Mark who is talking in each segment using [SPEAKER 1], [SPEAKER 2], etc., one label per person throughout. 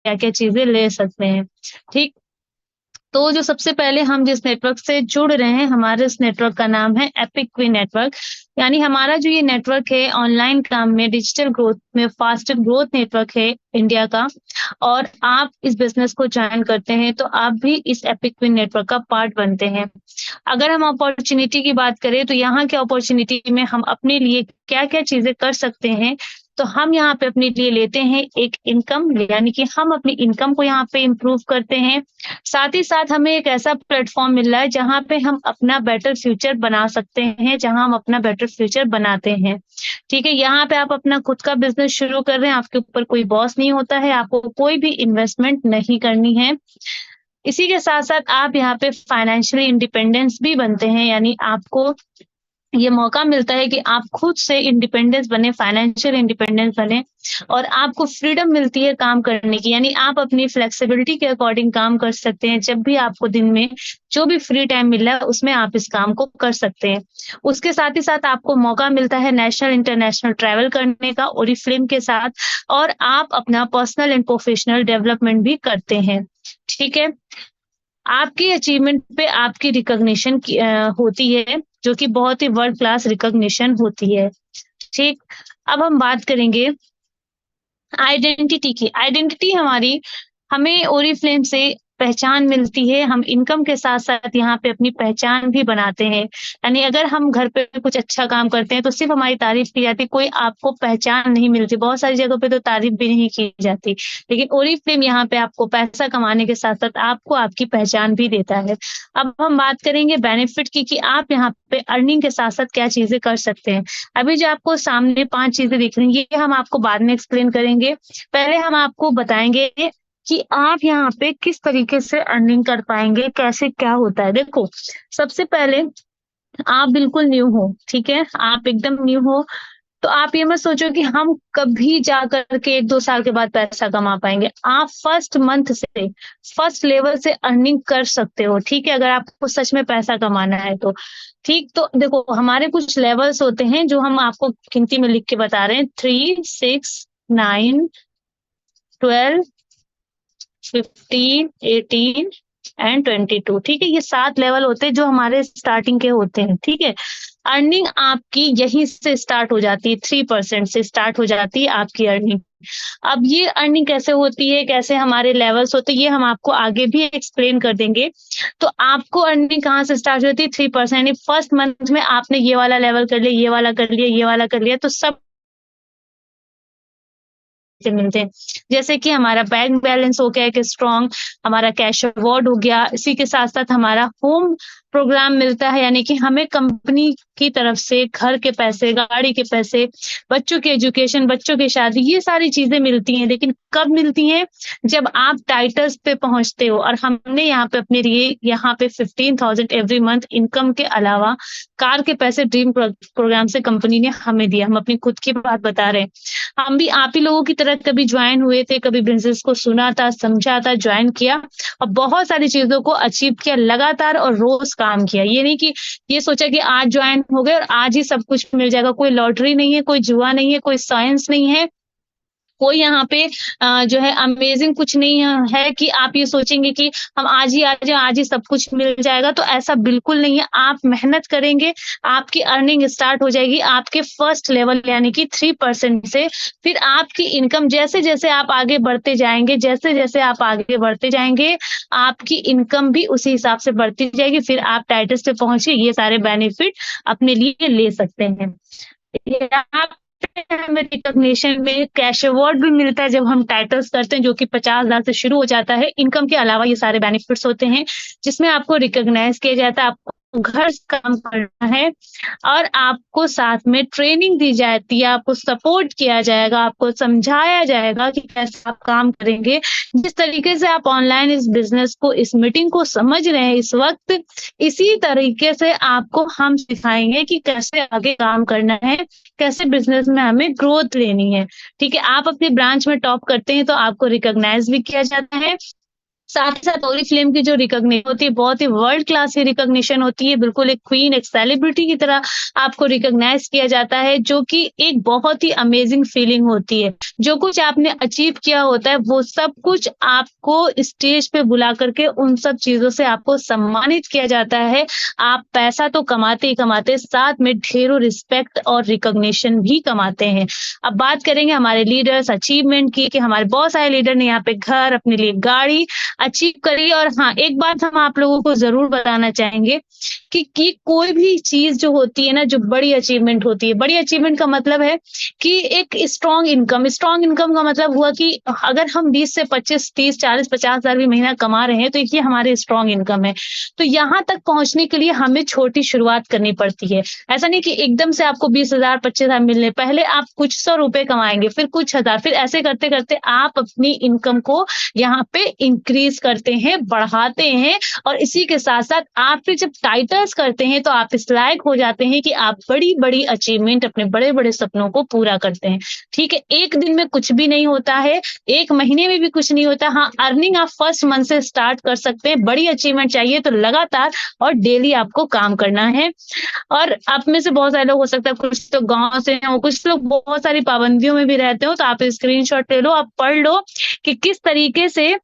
[SPEAKER 1] क्या-क्या चीज़ें ले सकते हैं, ठीक? तो जो सबसे पहले हम जिस नेटवर्क से जुड़ रहे हैं, हमारे इस नेटवर्क का नाम है एपिक क्वीन नेटवर्क। यानी हमारा जो ये नेटवर्क है ऑनलाइन काम में, डिजिटल ग्रोथ में फास्टर ग्रोथ नेटवर्क है इंडिया का। और आप इस बिज़नेस को जॉइन करते हैं, तो आप भी इस एपिक क्वीन नेटवर्क का पार्ट बनते हैं। अगर हम अपॉर्च्युनिटी की बात करें, तो यहाँ के अपॉर्च्युनिटी में हम अपने लिए क्या-क्या चीज़ें कर सकते हैं, तो हम यहाँ पे अपने लिए लेते हैं एक इनकम, यानी कि हम अपनी इनकम को यहाँ पे इम्प्रूव करते हैं। साथ ही साथ हमें एक ऐसा प्लेटफ़ॉर्म मिल रहा है जहाँ पे हम अपना बेटर फ्यूचर बना सकते हैं, जहाँ हम अपना बेटर फ्यूचर बनाते हैं। ठीक है? यहाँ पे आप अपना खुद का बिज़नेस शुरू कर रहे हैं, आपके ऊपर कोई बॉस नहीं होता है, आपको कोई भी इन्वेस्टमेंट नहीं करनी है। इसी के साथ-साथ आप यहाँ पे फाइनेंशियली इंडिपेंडेंस भी बनते हैं, यानी आपको ये मौका मिलता है कि आप खुद से इंडिपेंडेंस बने, फाइनेंशियल इंडिपेंडेंस बने और आपको फ्रीडम मिलती है काम करने की, यानी आप अपनी फ्लेक्सिबिलिटी के अकॉर्डिंग काम कर सकते हैं। जब भी आपको दिन में जो भी फ्री टाइम मिल रहा है, उसमें आप इस काम को कर सकते हैं। उसके साथ ही साथ आपको मौका मिलता है नेशनल, इंटरनेशनल ट्रैवल करने का ओरिफ्लेम के साथ और आप अपना पर्सनल एंड प्रोफेशनल डेवलपमेंट भी करते हैं। ठीक है? आपकी अचीवमेंट पे आपकी रिकॉग्निशन होती है, जो कि बहुत ही वर्ल्ड क्लास रिकॉग्निशन होती है, ठीक? अब हम बात करेंगे आइडेंटिटी की। आइडेंटिटी हमारी हमें ओरिफ्लेम से पहचान मिलती है, हम इनकम के साथ-साथ यहाँ पे अपनी पहचान भी बनाते हैं। यानी अगर हम घर पे कुछ अच्छा काम करते हैं, तो सिर्फ़ हमारी तारीफ़ की जाती है, कोई आपको पहचान नहीं मिलती। बहुत सारी जगहों पे तो तारीफ़ भी नहीं की जाती। लेकिन ओरिफ्लेम यहाँ पे आपको पैसा कमाने के साथ-साथ आपको आपकी पहचान भी देता है। अब हम बात करेंगे बेनिफिट की कि आप यहाँ पे अर्निंग के साथ-साथ क्या चीज़ें कर सकते हैं। अभी जो आपको सामने 5 चीज़ें दिख रही हैं, ये हम आपको बाद में एक्सप्लेन करेंगे। पहले हम आपको बताएँगे कि आप यहाँ पे किस तरीके से अर्निंग कर पाएँगे, कैसे क्या होता है। देखो, सबसे पहले आप बिल्कुल न्यू हो, ठीक है? आप एकदम न्यू हो, तो आप ये मत सोचो कि हम कभी जा कर के 1-2 साल के बाद पैसा कमा पाएँगे। आप फर्स्ट मंथ से, फर्स्ट लेवल से अर्निंग कर सकते हो, ठीक है? अगर आपको सच में पैसा कमाना है तो। ठीक, तो देखो हमारे कुछ लेवल्स होते हैं जो हम आपको गिनती में लिख के बता रहे हैं 3, 6, 9, 12, 15, 18 एंड 22, ठीक है? ये 7 लेवल होते हैं जो हमारे स्टार्टिंग के होते हैं, ठीक है? अर्निंग आपकी यहीं से स्टार्ट हो जाती है, 3% से स्टार्ट हो जाती है आपकी अर्निंग। अब ये अर्निंग कैसे होती है, कैसे हमारे लेवल्स होते हैं, ये हम आपको आगे भी एक्सप्लेन कर देंगे। तो आपको अर्निंग कहाँ से स्टार्ट होती है? 3% यानी फर्स्ट मंथ में आपने ये वाला लेवल कर लिया, ये वाला कर लिया, ये वाला कर लिया, तो सब से मिलते हैं। जैसे कि हमारा बैंक बैलेंस हो गया एक स्ट्रॉन्ग, हमारा कैश अवार्ड हो गया, इसी के साथ-साथ हमारा होम प्रोग्राम मिलता है, यानी कि हमें कंपनी की तरफ से घर के पैसे, गाड़ी के पैसे, बच्चों की एजुकेशन, बच्चों की शादी, ये सारी चीज़ें मिलती हैं। लेकिन कब मिलती हैं? जब आप टाइटल्स पे पहुँचते हो और हमने यहाँ पे अपने लिए यहाँ पे 15,000 एवरी मंथ इनकम के अलावा कार के पैसे ड्रीम प्रोग्राम से कंपनी ने हमें दिया। हम अपनी खुद की बात बता रहे हैं। हम भी आप ही लोगों की तरह कभी जॉइन हुए थे, कभी बिज़नेस को सुना था, समझा था, जॉइन किया और बहुत सारी चीज़ों को अचीव किया लगातार और रोज़ काम किया। ये नहीं कि ये सोचा कि आज जॉइन हो गए और आज ही सब कुछ मिल जाएगा। कोई लॉटरी नहीं है, कोई जुआ नहीं है, कोई साइंस नहीं है। कोई यहाँ पे जो है अमेज़िंग कुछ नहीं है कि आप ये सोचेंगे कि हम आज ही आ जाएँ, आज ही सब कुछ मिल जाएगा, तो ऐसा बिल्कुल नहीं है। आप मेहनत करेंगे, आपकी अर्निंग स्टार्ट हो जाएगी आपके फर्स्ट लेवल यानी कि 3% से। फिर आपकी इनकम जैसे-जैसे आप आगे बढ़ते जाएँगे, जैसे-जैसे आप आगे बढ़ते जाएँगे, आपकी इनकम भी उसी हिसाब से बढ़ती जाएगी। फिर आप टाइटल्स पे पहुँच के ये सारे बेनिफिट अपने लिए ले सकते हैं। यहाँ पे हमें रिकॉग्निशन में कैश अवार्ड भी मिलता है जब हम टाइटल्स करते हैं, जो कि 50 लाख से शुरू हो जाता है। इनकम के अलावा ये सारे बेनिफिट्स होते हैं, जिसमें आपको रिकॉग्नाइज़ किया जाता है, आपको घर से काम करना है और आपको साथ में ट्रेनिंग दी जाती है, आपको सपोर्ट किया जाएगा, आपको समझाया जाएगा कि कैसे आप काम करेंगे। जिस तरीके से आप ऑनलाइन इस बिज़नेस को, इस मीटिंग को समझ रहे हैं इस वक़्त, इसी तरीके से आपको हम सिखाएँगे कि कैसे आगे काम करना है, कैसे बिज़नेस में हमें ग्रोथ लेनी है, ठीक है? आप अपने ब्रांच में टॉप करते हैं तो आपको रिकॉग्नाइज़ भी किया जाता है साथ ही साथ ओरिफ्लेम की जो रिकॉग्निशन होती है, बहुत ही वर्ल्ड क्लास की रिकॉग्निशन होती है। बिल्कुल एक क्वीन, एक सेलिब्रिटी की तरह आपको रिकॉग्नाइज़ किया जाता है, जो कि एक बहुत ही अमेजिंग फीलिंग होती है। जो कुछ आपने अचीव किया होता है, वो सब कुछ आपको स्टेज पे बुला कर के उन सब चीज़ों से आपको सम्मानित किया जाता है। आप पैसा तो कमाते ही कमाते, साथ में ढेरों रिस्पेक्ट और रिकॉग्निशन भी कमाते हैं। अब बात करेंगे हमारे लीडर्स अचीवमेंट की, कि हमारे बहुत सारे लीडर ने यहाँ पे घर, अपने लिए गाड़ी अचीव करी। और हाँ, एक बात हम आप लोगों को ज़रूर बताना चाहेंगे कि कोई भी चीज़ जो होती है ना, जो बड़ी अचीवमेंट होती है, बड़ी अचीवमेंट का मतलब है कि एक स्ट्रॉन्ग इनकम का मतलब हुआ कि अगर हम 20 से 25, 30, 40, 50,000 भी महीना कमा रहे हैं, तो ये हमारी स्ट्रॉन्ग इनकम है। तो यहाँ तक पहुँचने के लिए हमें छोटी शुरुआत करनी पड़ती है। ऐसा नहीं कि एकदम से आपको 20,000, 25,000 मिलने, पहले आप कुछ सौ रुपए कमाएँगे, फिर कुछ हज़ार, फिर ऐसे करते-करते आप अपनी इनकम को यहाँ पे इंक्रीज़ करते हैं, बढ़ाते हैं। और इसी के साथ-साथ आप फिर जब टाइटल्स करते हैं, तो आप इस लायक हो जाते हैं कि आप बड़ी-बड़ी अचीवमेंट, अपने बड़े-बड़े सपनों को पूरा करते हैं। ठीक है, एक दिन में कुछ भी नहीं होता है, 1 महीने में भी कुछ नहीं होता। हाँ, अर्निंग आप फर्स्ट मंथ से स्टार्ट कर सकते हैं। बड़ी अचीवमेंट चाहिए तो लगातार और डेली आपको काम करना है। और आप में से बहुत सारे लोग हो सकता है कुछ तो गाँव से हों, कुछ लोग बहुत सारी पाबंदियों में भी रहते हो, तो आप स्क्रीनशॉट ले लो, आप पढ़ लो कि किस तरीके से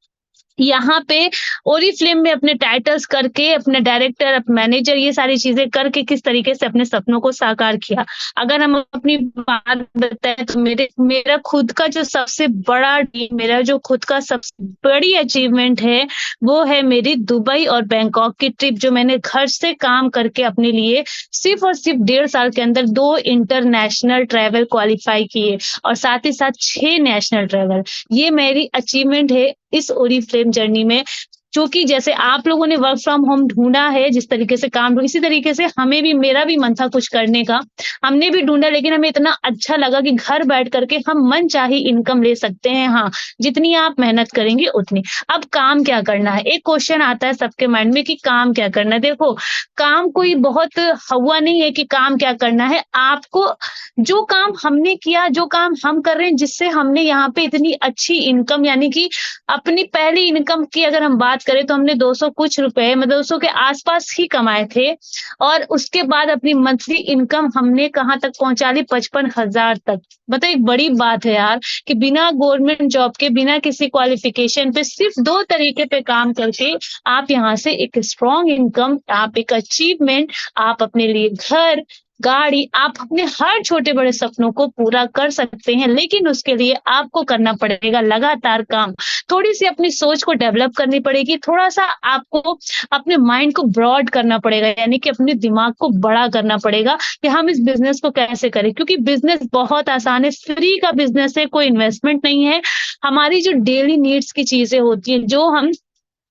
[SPEAKER 1] यहाँ पे ओरिफ्लेम में अपने टाइटल्स करके, अपने डायरेक्टर, मैनेजर, ये सारी चीज़ें करके किस तरीके से अपने सपनों को साकार किया। अगर हम अपनी बात बताएँ, तो मेरा खुद का जो सबसे बड़ा ड्रीम, मेरा जो खुद का सबसे बड़ी अचीवमेंट है, वो है मेरी दुबई और बैंकॉक की ट्रिप, जो मैंने घर से काम करके अपने लिए सिर्फ़ और सिर्फ़ 1.5 साल के अंदर 2 इंटरनेशनल ट्रैवल क्वालीफाई किए, और साथ ही साथ 6 नेशनल ट्रैवल। ये मेरी अचीवमेंट है इस ओरिफ्लेम जर्नी में। क्योंकि जैसे आप लोगों ने वर्क फ्रॉम होम ढूँढा है, जिस तरीके से काम, इसी तरीके से हमें भी, मेरा भी मन था कुछ करने का। हमने भी ढूँढा, लेकिन हमें इतना अच्छा लगा कि घर बैठ कर के हम मनचाही इनकम ले सकते हैं। हाँ, जितनी आप मेहनत करेंगे उतनी। अब काम क्या करना है? एक क्वेश्चन आता है सबके माइंड में कि काम क्या करना है? देखो, काम कोई बहुत हौवा नहीं है कि काम क्या करना है। आपको जो काम हमने किया, जो काम हम कर रहे हैं, जिससे हमने यहाँ पे इतनी अच्छी इनकम, यानी कि अपनी पहली इनकम की अगर हम बात करें, तो हमने 200 कुछ रुपए, मतलब 200 के आस-पास ही कमाए थे। और उसके बाद अपनी मंथली इनकम हमने कहाँ तक पहुँचा ली? 55,000 तक। मतलब एक बड़ी बात है यार, कि बिना गवर्नमेंट जॉब के, बिना किसी क्वालिफ़िकेशन पे, सिर्फ़ 2 तरीके पे काम करके आप यहाँ से एक स्ट्रॉन्ग इनकम, आप एक अचीवमेंट, आप अपने लिए घर, गाड़ी, आप अपने हर छोटे-बड़े सपनों को पूरा कर सकते हैं। लेकिन उसके लिए आपको करना पड़ेगा लगातार काम। थोड़ी-सी अपनी सोच को डेवलप करनी पड़ेगी, थोड़ा-सा आपको अपने माइंड को ब्रॉड करना पड़ेगा, यानी कि अपने दिमाग को बड़ा करना पड़ेगा कि हम इस बिज़नेस को कैसे करें। क्योंकि बिज़नेस बहुत आसान है, फ्री का बिज़नेस है, कोई इन्वेस्टमेंट नहीं है। हमारी जो डेली नीड्स की चीज़ें होती हैं, जो हम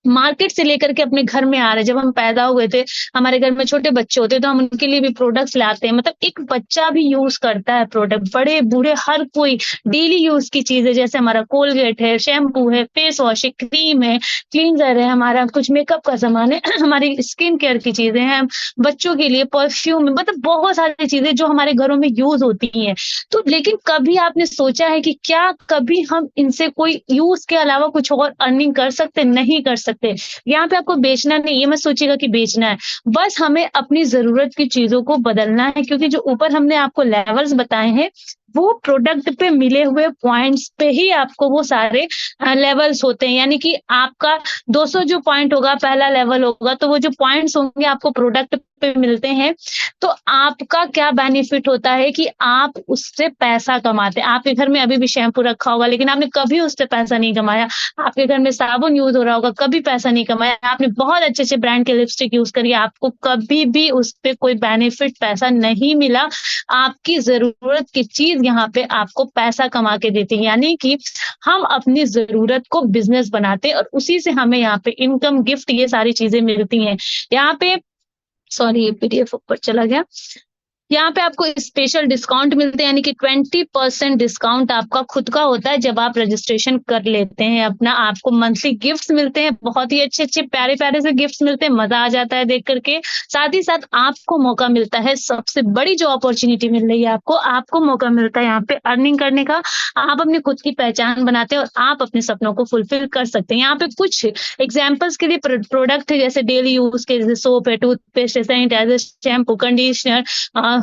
[SPEAKER 1] मार्केट से लेकर के अपने घर में आ रहे हैं। जब हम पैदा हुए थे, हमारे घर में छोटे बच्चे होते हैं, तो हम उनके लिए भी प्रोडक्ट्स लाते हैं। मतलब एक बच्चा भी यूज़ करता है प्रोडक्ट, बड़े-बूढ़े हर कोई डेली यूज़ की चीज़ है। जैसे हमारा कोलगेट है, शैम्पू है, फेस वॉश है, क्रीम है, क्लींजर है, हमारा कुछ मेकअप का सामान है, हमारी स्किन केयर की चीज़ें हैं, बच्चों के लिए परफ्यूम, मतलब बहुत सारी चीज़ें जो हमारे घरों में यूज़ होती हैं। तो लेकिन कभी आपने सोचा है कि क्या कभी हम इनसे कोई यूज़ के अलावा कुछ और अर्निंग कर सकते हैं? नहीं कर सकते। यहाँ पे आपको बेचना नहीं, ये मत सोचिएगा कि बेचना है। बस हमें अपनी ज़रूरत की चीज़ों को बदलना है, क्योंकि जो ऊपर हमने आपको लेवल्स बताए हैं, वो प्रोडक्ट पे मिले हुए पॉइंट्स पे ही आपको वो सारे लेवल्स होते हैं। यानी कि आपका 200 जो पॉइंट होगा, पहला लेवल होगा, तो वो जो पॉइंट्स होंगे आपको प्रोडक्ट पे मिलते हैं, तो आपका क्या बेनिफिट होता है कि आप उससे पैसा कमाते हैं। आपके घर में अभी भी शैम्पू रखा होगा, लेकिन आपने कभी उससे पैसा नहीं कमाया। आपके घर में साबुन यूज़ हो रहा होगा, कभी पैसा नहीं कमाया। आपने बहुत अच्छे-अच्छे ब्रांड के लिपस्टिक यूज़ करी, आपको कभी भी उस पे कोई बेनिफिट, पैसा नहीं मिला। आपकी ज़रूरत की चीज़ यहाँ पे आपको पैसा कमा के देती है। यानी कि हम अपनी ज़रूरत को बिज़नेस बनाते हैं, और उसी से हमें यहाँ पे इनकम, गिफ्ट, ये सारी चीज़ें मिलती हैं। यहाँ पे सॉरी, ये पीडीएफ ऊपर चला गया। यहाँ पे आपको स्पेशल डिस्काउंट मिलते हैं, यानी कि 20% डिस्काउंट आपका खुद का होता है जब आप रजिस्ट्रेशन कर लेते हैं अपना। आपको मंथली गिफ्ट्स मिलते हैं, बहुत ही अच्छे-अच्छे प्यारे-प्यारे से गिफ्ट्स मिलते हैं, मज़ा आ जाता है देख कर के। साथ ही साथ आपको मौका मिलता है, सबसे बड़ी जो अपॉर्च्युनिटी मिल रही है आपको मौका मिलता है यहाँ पे अर्निंग करने का। आप अपनी खुद की पहचान बनाते हैं और आप अपने सपनों को फुलफिल कर सकते हैं। यहाँ पे कुछ एग्जाम्पल्स के लिए प्रोडक्ट है, जैसे डेली यूज़ के, जैसे सोप है, टूथपेस्ट है, sanitiser, shampoo, conditioner,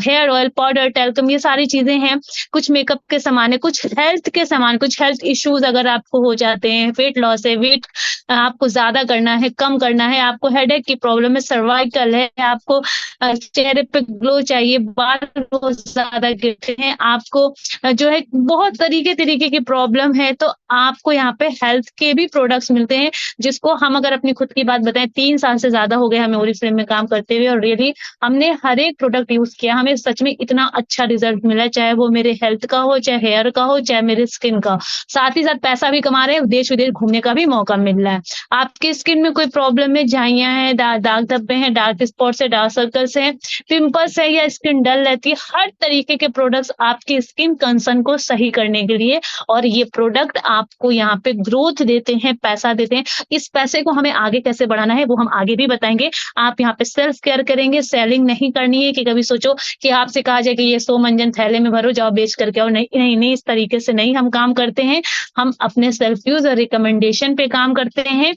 [SPEAKER 1] hair oil, powder, talcum, ये सारी चीज़ें हैं। कुछ मेकअप के सामान है, कुछ हेल्थ के सामान, कुछ हेल्थ इश्यूज़ अगर आपको हो जाते हैं, वेट लॉस है, वेट आपको ज़्यादा करना है, कम करना है, आपको हेडेक की प्रॉब्लम है, सर्वाइकल है, आपको चेहरे पे ग्लो चाहिए, बाल बहुत ज़्यादा गिरते हैं, आपको जो है बहुत तरीके-तरीके की प्रॉब्लम है, तो आपको यहाँ पे हेल्थ के भी प्रोडक्ट्स मिलते हैं, जिसको हम अगर अपनी खुद की बात बताएँ, 3 साल से ज़्यादा हो गए हमें ओरिफ्लेम में काम करते हुए, और रियली हमने हर एक प्रोडक्ट यूज़ किया, हमें सच में इतना अच्छा रिज़ल्ट मिला, चाहे वो मेरे हेल्थ का हो, चाहे हेयर का हो, चाहे मेरे स्किन का। साथ ही साथ पैसा भी कमा रहे हैं, देश-विदेश घूमने का भी मौका मिल रहा है। आपकी स्किन में कोई प्रॉब्लम है, झाइयाँ हैं, दाग धब्बे हैं, डार्क स्पॉट्स है, डार्क सर्कल्स हैं, पिंपल्स है या स्किन डल रहती है, हर तरीके के प्रोडक्ट्स आपकी स्किन कंसर्न को सही करने के लिए, और ये प्रोडक्ट आपको यहाँ पे ग्रोथ देते हैं, पैसा देते हैं। इस पैसे को हमें आगे कैसे बढ़ाना है, वो हम आगे भी बताएँगे। आप यहाँ पे सेल्फ केयर करेंगे, सेलिंग नहीं करनी है कि कभी सोचो कि आपसे कहा जाए कि ये 100 मंजन थैले में भरो, जाओ बेच करके आओ। नहीं, नहीं, नहीं, इस तरीके से नहीं हम काम करते हैं। हम अपने सेल्फ यूज़ और रिकमेंडेशन पे काम करते हैं।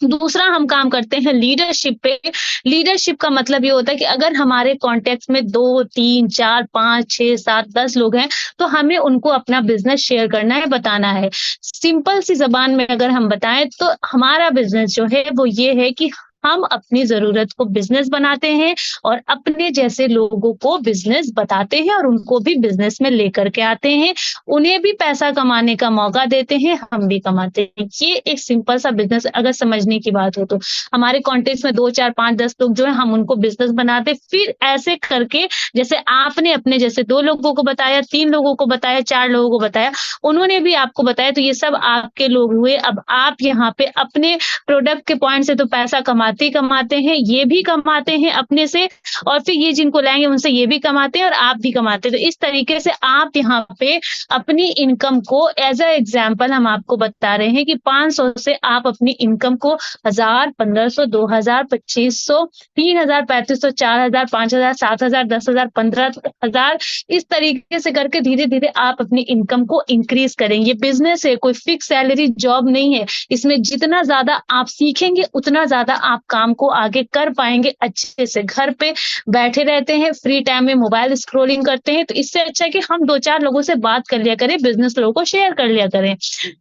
[SPEAKER 1] दूसरा हम काम करते हैं लीडरशिप पे। लीडरशिप का मतलब ये होता है कि अगर हमारे कॉन्टेक्ट में 2, 3, 4, 5, 6, 7, 10 लोग हैं, तो हमें उनको अपना बिज़नेस शेयर करना है, बताना है। सिंपल सी ज़बान में अगर हम बताएँ तो हमारा बिज़नेस जो है वो ये है कि हम अपनी ज़रूरत को बिज़नेस बनाते हैं और अपने जैसे लोगों को बिज़नेस बताते हैं और उनको भी बिज़नेस में लेकर के आते हैं। उन्हें भी पैसा कमाने का मौका देते हैं, हम भी कमाते हैं। ये एक सिंपल सा बिज़नेस अगर समझने की बात हो तो। हमारे कॉन्टेक्ट में 2, 4, 5, 10 लोग जो हैं, हम उनको बिज़नेस बनाते हैं। फिर ऐसे करके जैसे आपने अपने जैसे 2 लोगों को बताया, 3 लोगों को बताया, 4 लोगों को बताया, उन्होंने भी आपको बताया, तो ये सब आपके लोग हुए। अब आप यहाँ पे अपने प्रोडक्ट के पॉइंट से तो पैसा कमाते ही कमाते हैं, ये भी कमाते हैं अपने से, और फिर ये जिनको लाएँगे उनसे ये भी कमाते हैं और आप भी कमाते हैं। तो इस तरीके से आप यहाँ पे अपनी इनकम को एज़ अ एग्ज़ाम्पल हम आपको बता रहे हैं कि 500 से आप अपनी इनकम को 1000, 1500, 2000, 2500, 3000, 3500, 4000, 5000, 7000, 10,000, 15,000, इस तरीके से करके धीरे-धीरे आप अपनी इनकम को इंक्रीज़ करें। ये बिज़नेस है, कोई फिक्स सैलरी जॉब नहीं है। इसमें जितना ज़्यादा आप सीखेंगे, उतना ज़्यादा आप काम को आगे कर पाएँगे अच्छे से। घर पे बैठे रहते हैं, फ्री टाइम में मोबाइल स्क्रॉलिंग करते हैं, तो इससे अच्छा है कि हम 2-4 लोगों से बात कर लिया करें, बिज़नेस लोगों को शेयर कर लिया करें,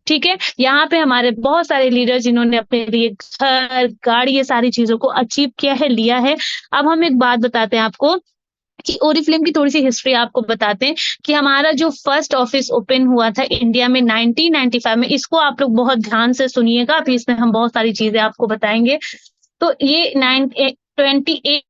[SPEAKER 1] ठीक है? यहाँ पे हमारे बहुत सारे लीडर जिन्होंने अपने लिए घर, गाड़ी, ये सारी चीज़ों को अचीव किया है, लिया है। अब हम एक बात बताते हैं आपको कि ओरिफ्लेम की थोड़ी-सी हिस्ट्री आपको बताते हैं कि हमारा जो फर्स्ट ऑफिस ओपन हुआ था इंडिया में 1995 में, इसको आप लोग बहुत ध्यान से सुनिएगा, अभी इसमें हम बहुत सारी चीज़ें आपको बताएँगे। तो ये 28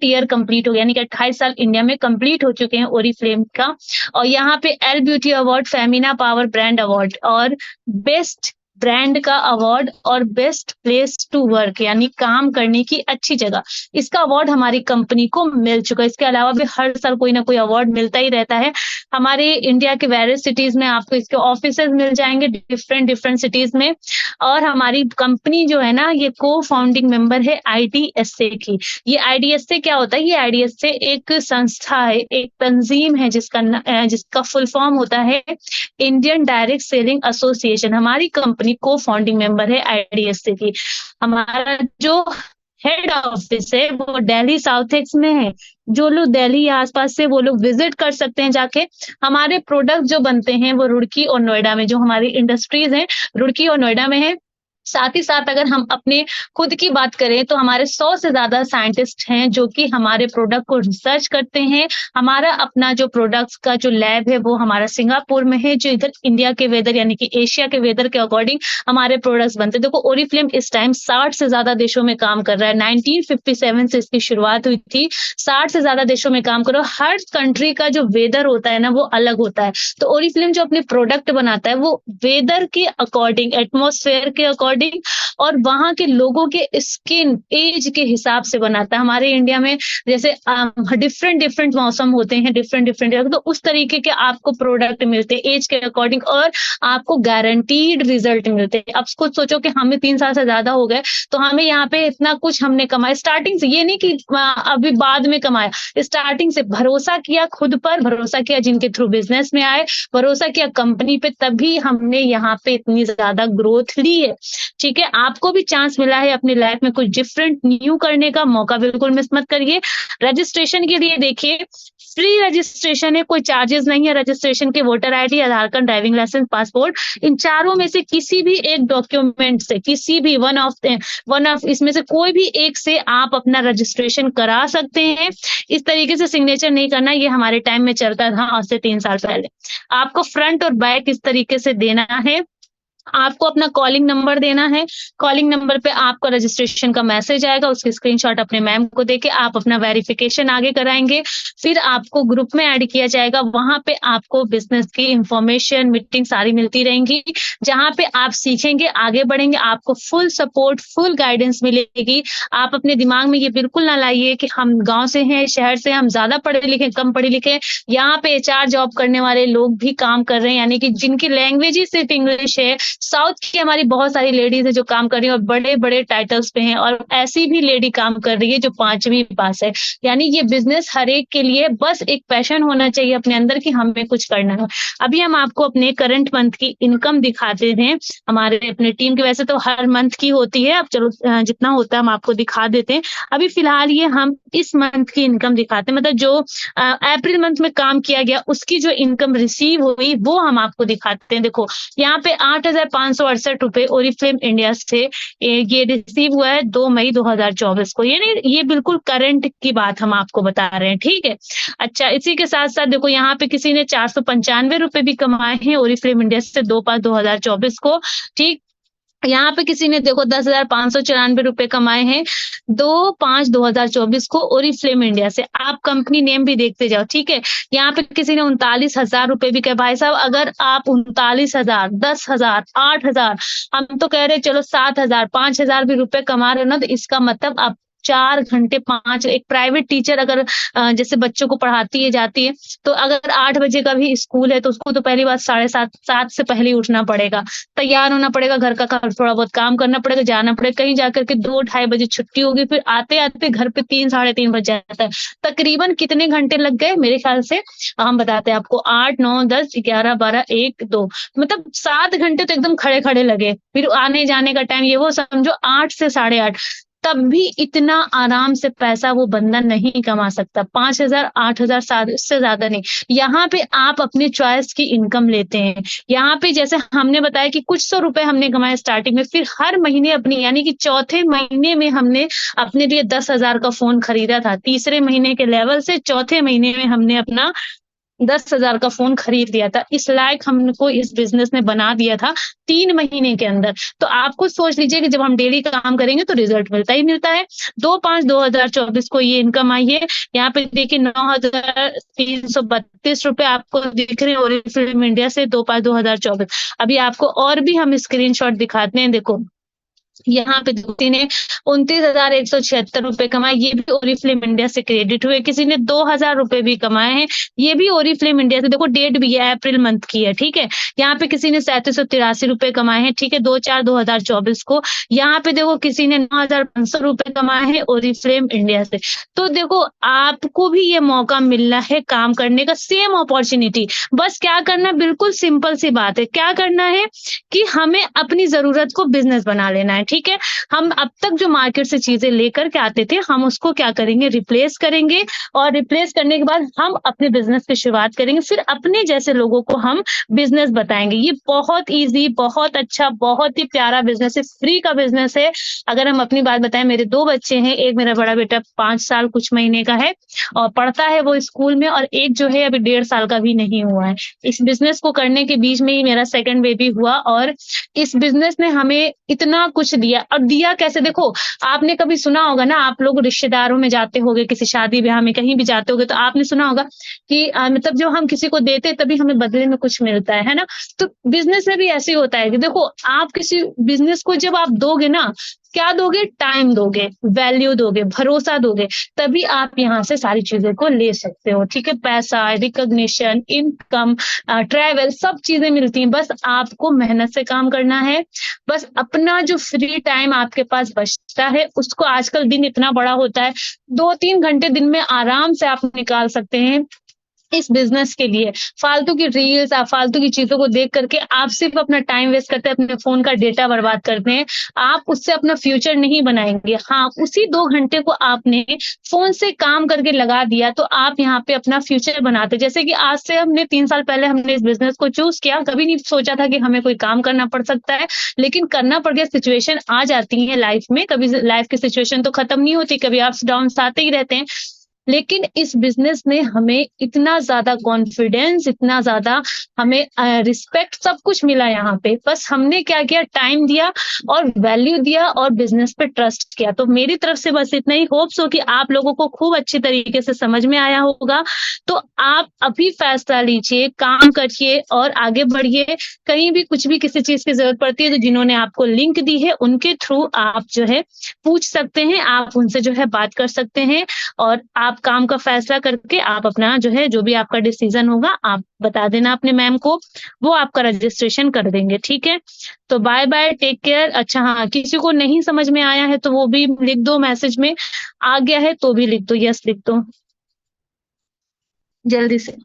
[SPEAKER 1] ईयर कंप्लीट हो गया, यानी कि 28 साल इंडिया में कंप्लीट हो चुके हैं ओरिफ्लेम का, और यहाँ पे L beauty award, Femina power brand award और बेस्ट ब्रांड का अवार्ड और बेस्ट प्लेस टू वर्क, यानी काम करने की अच्छी जगह, इसका अवार्ड हमारी कंपनी को मिल चुका है। इसके अलावा भी हर साल कोई ना कोई अवार्ड मिलता ही रहता है। हमारे इंडिया के वेरियस सिटीज़ में आपको इसके ऑफिसेज़ मिल जाएँगे डिफरेंट सिटीज़ में, और हमारी कंपनी जो है ना, ये को-फाउंडिंग मेंबर है आईडीएसए की। ये आईडीएसए क्या होता है? ये आईडीएसए एक संस्था है, एक तंज़ीम है जिसका फुल फॉर्म होता है इंडियन डायरेक्ट सेलिंग एसोसिएशन। हमारी कंपनी को-फाउंडिंग मेंबर है आईडीएसए की। हमारा जो हेड ऑफिस है वो दिल्ली साउथ एक्स में है। जो लोग दिल्ली या आस-पास से, वो लोग विज़िट कर सकते हैं जाके। हमारे प्रोडक्ट जो बनते हैं वो रुड़की और नोएडा में, जो हमारी इंडस्ट्रीज़ हैं, रुड़की और नोएडा में है। साथ ही साथ अगर हम अपने खुद की बात करें तो हमारे 100 से ज़्यादा साइंटिस्ट हैं जो कि हमारे प्रोडक्ट को रिसर्च करते हैं। हमारा अपना जो प्रोडक्ट्स का जो लैब है वो हमारा सिंगापुर में है, जो इधर इंडिया के वेदर यानी कि एशिया के वेदर के अकॉर्डिंग हमारे प्रोडक्ट्स बनते हैं। देखो, ओरिफ्लेम इस टाइम 60 से ज़्यादा देशों में काम कर रहा है। 1957 से इसकी शुरुआत हुई थी। 60 से ज़्यादा देशों में काम कर रहा है। हर कंट्री का जो वेदर होता है ना, वो अलग होता है। तो ओरिफ्लेम जो अपने प्रोडक्ट बनाता है वो वेदर के अकॉर्डिंग, एटमॉस्फेयर के अकॉर्डिंग और वहाँ के लोगों के स्किन, एज के हिसाब से बनाता है। हमारे इंडिया में जैसे डिफरेंट मौसम होते हैं, डिफरेंट तो उस तरीके के आपको प्रोडक्ट मिलते हैं एज के अकॉर्डिंग, और आपको गारंटीड रिजल्ट मिलते हैं। अब खुद सोचो कि हमें 3 साल से ज़्यादा हो गए, तो हमें यहाँ पे इतना कुछ हमने कमाया स्टार्टिंग से, ये नहीं कि अभी बाद में कमाया, स्टार्टिंग से भरोसा किया खुद पर, भरोसा किया जिनके थ्रू बिज़नेस में आए, भरोसा किया कंपनी पे, तभी हमने यहाँ पे इतनी ज़्यादा ग्रोथ ली है। ठीक है? आपको भी चांस मिला है अपनी लाइफ में कुछ डिफरेंट न्यू करने का, मौका बिल्कुल मिस मत करिए। रजिस्ट्रेशन के लिए देखिए, फ्री रजिस्ट्रेशन है, कोई चार्जेस नहीं है रजिस्ट्रेशन के। वोटर आईडी, आधार कार्ड, ड्राइविंग लाइसेंस, पासपोर्ट, इन चारों में से किसी भी एक डॉक्यूमेंट से, किसी भी वन ऑफ इसमें से कोई भी एक से आप अपना रजिस्ट्रेशन करा सकते हैं। इस तरीके से सिग्नेचर नहीं करना, ये हमारे टाइम में चलता था आज से 3 साल पहले। आपको फ्रंट और बैक इस तरीके से देना है। आपको अपना कॉलिंग नंबर देना है। कॉलिंग नंबर पे आपका रजिस्ट्रेशन का मैसेज आएगा, उसकी स्क्रीनशॉट अपने मैम को देके आप अपना वेरिफिकेशन आगे कराएंगे। फिर आपको ग्रुप में ऐड किया जाएगा, वहां पे आपको बिजनेस की इंफॉर्मेशन, मीटिंग सारी मिलती रहेंगी, जहां पे आप सीखेंगे, आगे बढ़ेंगे, आपको फुल सपोर्ट, फुल गाइडेंस मिलेगी। आप अपने दिमाग में ये बिल्कुल ना लाइए कि हम गाँव से हैं, शहर से, हम ज्यादा पढ़े लिखे, कम पढ़े लिखे। यहाँ पे HR जॉब करने वाले लोग भी काम कर रहे हैं, यानी कि जिनकी लैंग्वेज ही सिर्फ इंग्लिश है। साउथ की हमारी बहुत सारी लेडीज है जो काम कर रही है और बड़े-बड़े टाइटल्स पे हैं, और ऐसी भी लेडी काम कर रही है जो 5वीं पास है। यानी ये बिज़नेस हर एक के लिए, बस एक पैशन होना चाहिए अपने अंदर कि हमें कुछ करना है। अभी हम आपको अपने करंट मंथ की इनकम दिखाते हैं, हमारे अपने टीम की। वैसे तो हर मंथ की होती है, अब चलो जितना होता है हम आपको दिखा देते हैं। अभी फिलहाल ये हम इस मंथ की इनकम दिखाते हैं, मतलब जो अप्रैल मंथ में काम किया गया उसकी जो इनकम रिसीव हुई वो हम आपको दिखाते हैं। देखो यहाँ पे 8,568 रुपए ओरिफ्लेम इंडिया से ये रिसीव हुआ है 2 मई 2024 को। ये बिल्कुल करंट की बात हम आपको बता रहे हैं, ठीक है? अच्छा, इसी के साथ साथ देखो यहाँ पे किसी ने 495 रुपए भी कमाए हैं ओरिफ्लेम इंडिया से 2/5/2024 को, ठीक। यहाँ पे किसी ने देखो 10,594 रुपए कमाए हैं 2/5/2024 को ओरिफ्लेम इंडिया से। आप कंपनी नेम भी देखते जाओ, ठीक है? यहाँ पे किसी ने 39,000 रुपए भी कहे। भाई साहब, अगर आप 39,000, 10,000, 8,000, हम तो कह रहे चलो 7,000, 5,000 भी रुपए कमा रहे हो ना, तो इसका मतलब आप 4 घंटे 5, एक प्राइवेट टीचर अगर जैसे बच्चों को पढ़ाती है, जाती है, तो अगर 8 बजे का भी स्कूल है तो उसको तो पहली बात 7:30 से पहले ही उठना पड़ेगा, तैयार होना पड़ेगा, घर का थोड़ा बहुत काम करना पड़ेगा, जाना पड़ेगा, कहीं जाकर के 2-2:30 बजे छुट्टी होगी, फिर आते-आते घर पे 3 साढ़े 3 बज जाता है। तकरीबन कितने घंटे लग गए? मेरे ख्याल से हम बताते हैं आपको, 8, 9, 10, 11, 12, 1, 2, मतलब 7 घंटे तो एकदम खड़े-खड़े लगे। फिर आने-जाने का टाइम, ये वो समझो 8 से 8:30, तब भी इतना आराम से पैसा वो बंदा नहीं कमा सकता। 5,000, 8,000, 7, इससे ज्यादा नहीं। यहाँ पे आप अपनी चॉइस की इनकम लेते हैं। यहाँ पे जैसे हमने बताया कि कुछ 100 रुपए हमने कमाए स्टार्टिंग में, फिर हर महीने अपनी, यानी कि चौथे महीने में हमने अपने लिए 10,000 का फोन खरीदा था। तीसरे महीने के लेवल से चौथे महीने में हमने अपना 10,000 का फोन खरीद लिया था। इस लायक हमको इस बिजनेस ने बना दिया था 3 महीने के अंदर। तो आप खुद सोच लीजिए कि जब हम डेली काम करेंगे तो रिजल्ट मिलता ही मिलता है। 2/5/2024 को ये इनकम आई है। यहाँ पे देखिए 9,332 रुपए आपको दिख रहे हैं ओरिफ्लेम इंडिया से 2/5/2024। अभी आपको और भी हम स्क्रीनशॉट दिखाते हैं। देखो यहाँ पे किसी ने 29,176 रुपए कमाए, ये भी ओरिफ्लेम इंडिया से क्रेडिट हुए। किसी ने 2,000 रुपए भी कमाए हैं, ये भी ओरिफ्लेम इंडिया से। देखो डेट भी है, अप्रैल मंथ की है, ठीक है? यहाँ पे किसी ने 3783 रुपए कमाए हैं, ठीक है, 2/4/2024 को। यहाँ पे देखो किसी ने 9,500 रुपए कमाए हैं ओरिफ्लेम इंडिया से। तो देखो आपको भी ये मौका मिल रहा है काम करने का, सेम अपॉर्चुनिटी। बस क्या करना, बिल्कुल सिंपल सी बात है, क्या करना है कि हमें अपनी जरूरत को बिजनेस बना लेना है, ठीक है? हम अब तक जो मार्केट से चीजें लेकर के आते थे, हम उसको क्या करेंगे, रिप्लेस करेंगे, और रिप्लेस करने के बाद हम अपने बिजनेस की शुरुआत करेंगे। फिर अपने जैसे लोगों को हम बिजनेस बताएंगे। ये बहुत इजी, बहुत अच्छा, बहुत ही प्यारा बिजनेस है, फ्री का बिजनेस है। अगर हम अपनी बात बताएं, मेरे 2 बच्चे हैं, एक मेरा बड़ा बेटा 5 साल कुछ महीने का है और पढ़ता है वो स्कूल में, और एक जो है अभी 1.5 साल का भी नहीं हुआ है। इस बिजनेस को करने के बीच में ही मेरा सेकंड बेबी हुआ, और इस बिजनेस ने हमें इतना कुछ कुछ दिया। और दिया कैसे, देखो आपने कभी सुना होगा ना, आप लोग रिश्तेदारों में जाते होगे, किसी शादी ब्याह में कहीं भी जाते होगे, तो आपने सुना होगा कि मतलब जो हम किसी को देते हैं तभी हमें बदले में कुछ मिलता है ना? तो बिज़नेस में भी ऐसे ही होता है कि देखो आप किसी बिज़नेस को जब आप दोगे ना, क्या दोगे? टाइम दोगे, वैल्यू दोगे, भरोसा दोगे, तभी आप यहाँ से सारी चीज़ें को ले सकते हो, ठीक है? पैसा, रिकॉग्निशन, इनकम, ट्रैवल, सब चीज़ें मिलती हैं, बस आपको मेहनत से काम करना है। बस अपना जो फ्री टाइम आपके पास बचता है, उसको, आजकल दिन इतना बड़ा होता है, 2-3 घंटे दिन में आराम से आप निकाल सकते हैं इस बिज़नेस के लिए। फालतू की रील्स, फालतू की चीज़ों को देख कर के आप सिर्फ़ अपना टाइम वेस्ट करते हैं, अपने फ़ोन का डेटा बर्बाद करते हैं। आप उससे अपना फ्यूचर नहीं बनाएँगे। हाँ, उसी 2 घंटे को आपने फ़ोन से काम करके लगा दिया, तो आप यहाँ पे अपना फ्यूचर बनाते। जैसे कि आज से हमने 3 साल पहले हमने इस बिज़नेस को चूज़ किया, कभी नहीं सोचा था कि हमें कोई काम करना पड़ सकता है, लेकिन करना पड़ गया। सिचुएशन आ जाती है लाइफ़ में, कभी लाइफ़ की सिचुएशन तो खत्म नहीं होती, कभी अप्स डाउन्स आते ही रहते हैं। लेकिन इस बिज़नेस ने हमें इतना ज़्यादा कॉन्फिडेंस, इतना ज़्यादा हमें रिस्पेक्ट, सब कुछ मिला यहाँ पे। बस हमने क्या किया, टाइम दिया और वैल्यू दिया और बिज़नेस पे ट्रस्ट किया। तो मेरी तरफ से बस इतना ही, होप्स हो कि आप लोगों को खूब अच्छी तरीके से समझ में आया होगा। तो आप अभी फैसला लीजिए, काम करिए और आगे बढ़िए। कहीं भी कुछ भी किसी चीज़ की ज़रूरत पड़ती है, तो जिन्होंने आपको लिंक दी है, उनके थ्रू आप जो है पूछ सकते हैं, आप उनसे जो है बात कर सकते हैं और आप काम का फैसला करके आप अपना जो है, जो भी आपका डिसीज़न होगा, आप बता देना अपने मैम को, वो आपका रजिस्ट्रेशन कर देंगे, ठीक है? तो बाय-बाय, टेक केयर। अच्छा हाँ, किसी को नहीं समझ में आया है, तो वो भी लिख दो मैसेज में, आ गया है तो भी लिख दो, यस लिख दो, जल्दी से।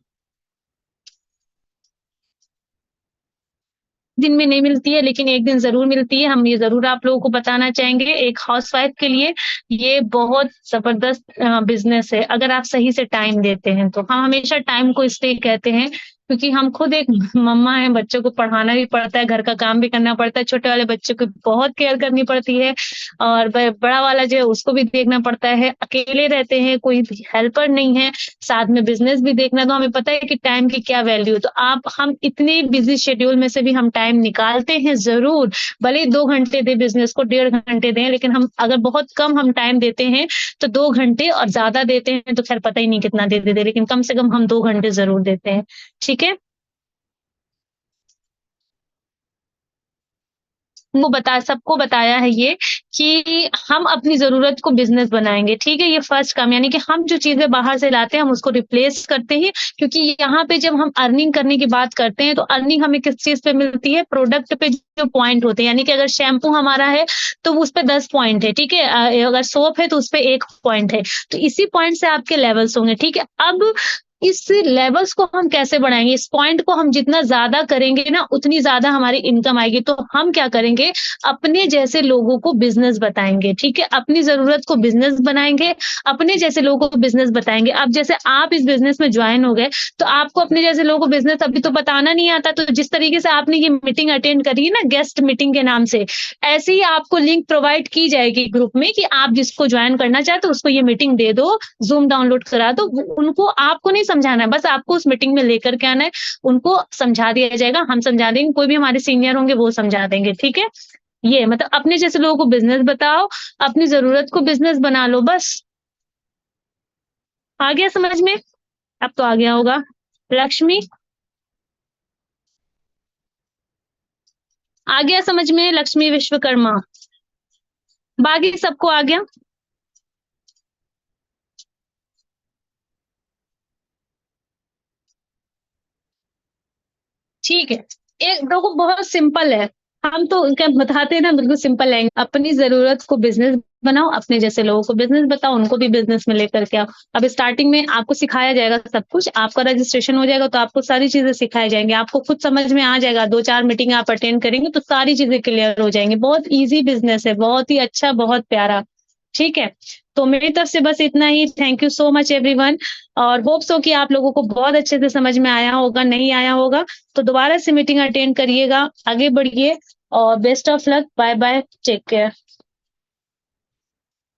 [SPEAKER 1] दिन में नहीं मिलती है, लेकिन एक दिन ज़रूर मिलती है। हम ये ज़रूर आप लोगों को बताना चाहेंगे, एक हाउसवाइफ़ के लिए ये बहुत ज़बरदस्त बिज़नेस है, अगर आप सही से टाइम देते हैं तो। हम हमेशा टाइम को इसलिए कहते हैं, क्योंकि हम खुद एक मम्मा हैं, बच्चों को पढ़ाना भी पड़ता है, घर का काम भी करना पड़ता है, छोटे वाले बच्चे की बहुत केयर करनी पड़ती है और बड़ा वाला जो है उसको भी देखना पड़ता है। अकेले रहते हैं, कोई हेल्पर नहीं है, साथ में बिज़नेस भी देखना, तो हमें पता है कि टाइम की क्या वैल्यू है। तो आप, हम इतने बिज़ी शेड्यूल में से भी हम टाइम निकालते हैं ज़रूर, भले ही 2 घंटे दें बिज़नेस को, 1.5 घंटे दें, लेकिन हम अगर बहुत कम हम टाइम देते हैं, तो 2 घंटे, और ज़्यादा देते हैं तो ख़ैर पता ही नहीं कितना दे देते, लेकिन कम से कम हम 2 घंटे ज़रूर देते हैं। ठीक है? वो बता सबको बताया है ये कि हम अपनी ज़रूरत को बिज़नेस बनाएँगे, ठीक है? ये फर्स्ट काम, यानी कि हम जो चीज़ें बाहर से लाते हैं, हम उसको रिप्लेस करते हैं, क्योंकि यहाँ पे जब हम अर्निंग करने की बात करते हैं, तो अर्निंग हमें किस चीज़ पे मिलती है? प्रोडक्ट पे जो पॉइंट होते हैं, यानी कि अगर शैम्पू हमारा है, तो उस पे 10 पॉइंट है, ठीक है? अगर सोप है, तो उस पे 1 पॉइंट है। तो इसी पॉइंट से आपके लेवल्स होंगे, ठीक है? अब इस लेवल्स को हम कैसे बढ़ाएँगे? इस पॉइंट को हम जितना ज़्यादा करेंगे ना, उतनी ज़्यादा हमारी इनकम आएगी। तो हम क्या करेंगे, अपने जैसे लोगों को बिज़नेस बताएँगे, ठीक है? अपनी ज़रूरत को बिज़नेस बनाएँगे, अपने जैसे लोगों को बिज़नेस बताएँगे। अब जैसे आप इस बिज़नेस में जॉइन हो गए, तो आपको अपने जैसे लोगों को बिज़नेस अभी तो बताना नहीं आता, तो जिस तरीके से आपने ये मीटिंग अटेंड करी है ना, गेस्ट मीटिंग के नाम से, ऐसे ही आपको लिंक प्रोवाइड की जाएगी ग्रुप में कि आप जिसको जॉइन करना चाहते हो, उसको ये मीटिंग दे दो, ज़ूम डाउनलोड करा दो। वो उनको, आपको नहीं समझाना है, बस आपको उस मीटिंग में लेकर के आना है, उनको समझा दिया जाएगा, हम समझा देंगे, कोई भी हमारे सीनियर होंगे वो समझा देंगे, ठीक है? ये मतलब अपने जैसे लोगों को बिज़नेस बताओ, अपनी ज़रूरत को बिज़नेस बना लो बस। आ गया समझ में? अब तो आ गया होगा। लक्ष्मी, आ गया समझ में? लक्ष्मी विश्वकर्मा, बाकी सबको आ गया? ठीक है। एक देखो बहुत सिंपल है। हम तो क्या बताते हैं ना, बिल्कुल सिंपल है। अपनी ज़रूरत को बिज़नेस बनाओ, अपने जैसे लोगों को बिज़नेस बताओ, उनको भी बिज़नेस में लेकर के आओ। अब स्टार्टिंग में आपको सिखाया जाएगा सब कुछ, आपका रजिस्ट्रेशन हो जाएगा तो आपको सारी चीज़ें सिखाई जाएँगी, आपको खुद समझ में आ जाएगा, 2-4 मीटिंग आप अटेंड करेंगे तो सारी चीज़ें क्लियर हो जाएँगी। बहुत ईज़ी बिज़नेस है, बहुत ही अच्छा, बहुत प्यारा। ठीक है? तो मेरी तरफ से बस इतना ही। Thank you so much everyone, और होप सो कि आप लोगों को बहुत अच्छे से समझ में आया होगा, नहीं आया होगा तो दोबारा से मीटिंग अटेंड करिएगा, आगे बढ़िए और best of luck, bye bye, take care.